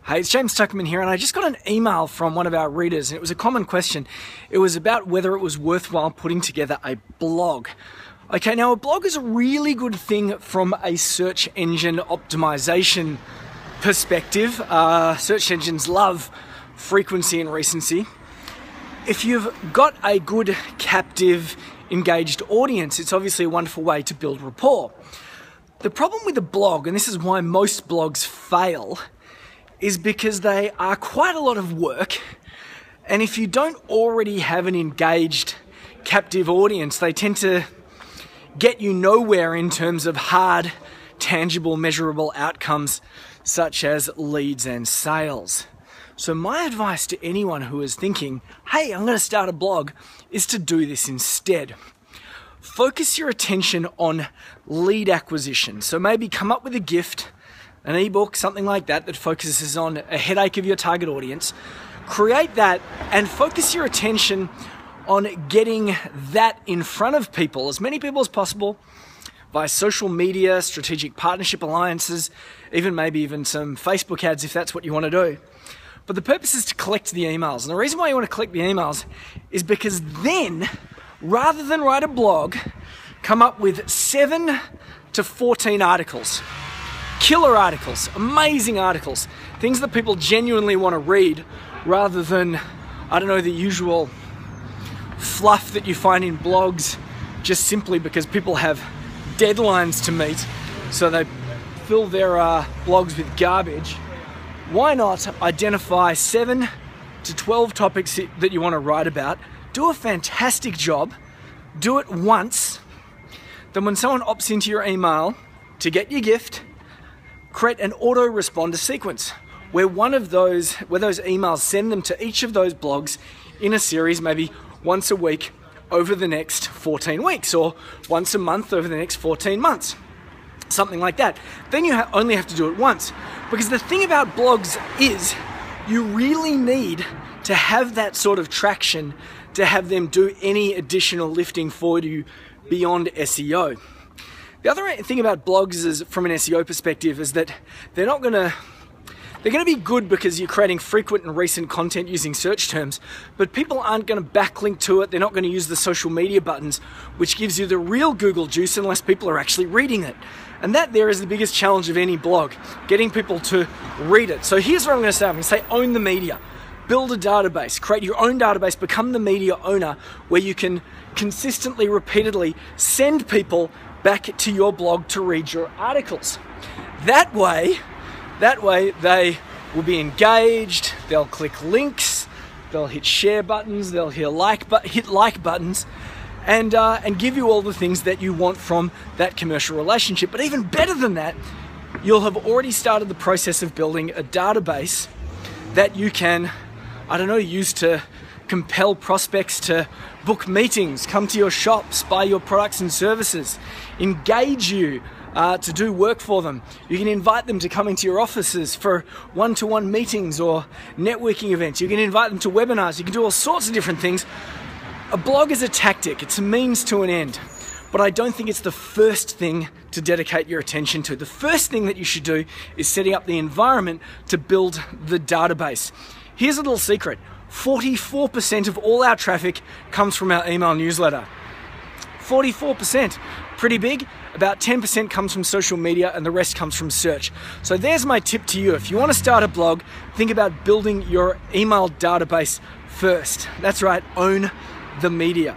Hey, it's James Tuckerman here, and I just got an email from one of our readers, and it was a common question. It was about whether it was worthwhile putting together a blog. Okay, now a blog is a really good thing from a search engine optimization perspective. Search engines love frequency and recency. If you've got a good, captive, engaged audience, it's obviously a wonderful way to build rapport. The problem with a blog, and this is why most blogs fail, is because they are quite a lot of work, and if you don't already have an engaged, captive audience, they tend to get you nowhere in terms of hard, tangible, measurable outcomes such as leads and sales. So my advice to anyone who is thinking, hey, I'm going to start a blog, is to do this instead. Focus your attention on lead acquisition. So maybe come up with a gift, an ebook, something like that, that focuses on a headache of your target audience. Create that and focus your attention on getting that in front of people, as many people as possible, via social media, strategic partnership alliances, maybe even some Facebook ads if that's what you want to do. But the purpose is to collect the emails. And the reason why you want to collect the emails is because then, rather than write a blog, come up with 7 to 14 articles. Killer articles, amazing articles, things that people genuinely want to read rather than, the usual fluff that you find in blogs just simply because people have deadlines to meet, so they fill their blogs with garbage. Why not identify 7 to 12 topics that you want to write about, do a fantastic job, do it once, then when someone opts into your email to get your gift, create an autoresponder sequence where those emails send them to each of those blogs in a series, maybe once a week over the next 14 weeks or once a month over the next 14 months, something like that. Then you only have to do it once, because the thing about blogs is you really need to have that sort of traction to have them do any additional lifting for you beyond SEO. The other thing about blogs is, from an SEO perspective, is that they're going to be good because you're creating frequent and recent content using search terms, but people aren't going to backlink to it. They're not going to use the social media buttons, which gives you the real Google juice unless people are actually reading it. And that there is the biggest challenge of any blog, getting people to read it. So here's what I'm going to say. I'm going to say own the media. Build a database, create your own database, become the media owner where you can consistently, repeatedly send people back to your blog to read your articles. That way they will be engaged, they'll click links, they'll hit share buttons, they'll hit like buttons, and give you all the things that you want from that commercial relationship. But even better than that, you'll have already started the process of building a database that you can, use to compel prospects to book meetings, come to your shops, buy your products and services, engage you to do work for them. You can invite them to come into your offices for one-to-one meetings or networking events. You can invite them to webinars. You can do all sorts of different things. A blog is a tactic. It's a means to an end. But I don't think it's the first thing to dedicate your attention to. The first thing that you should do is setting up the environment to build the database. Here's a little secret. 44% of all our traffic comes from our email newsletter. 44%. Pretty big. About 10% comes from social media and the rest comes from search. So there's my tip to you. If you want to start a blog, think about building your email database first. That's right, own the media.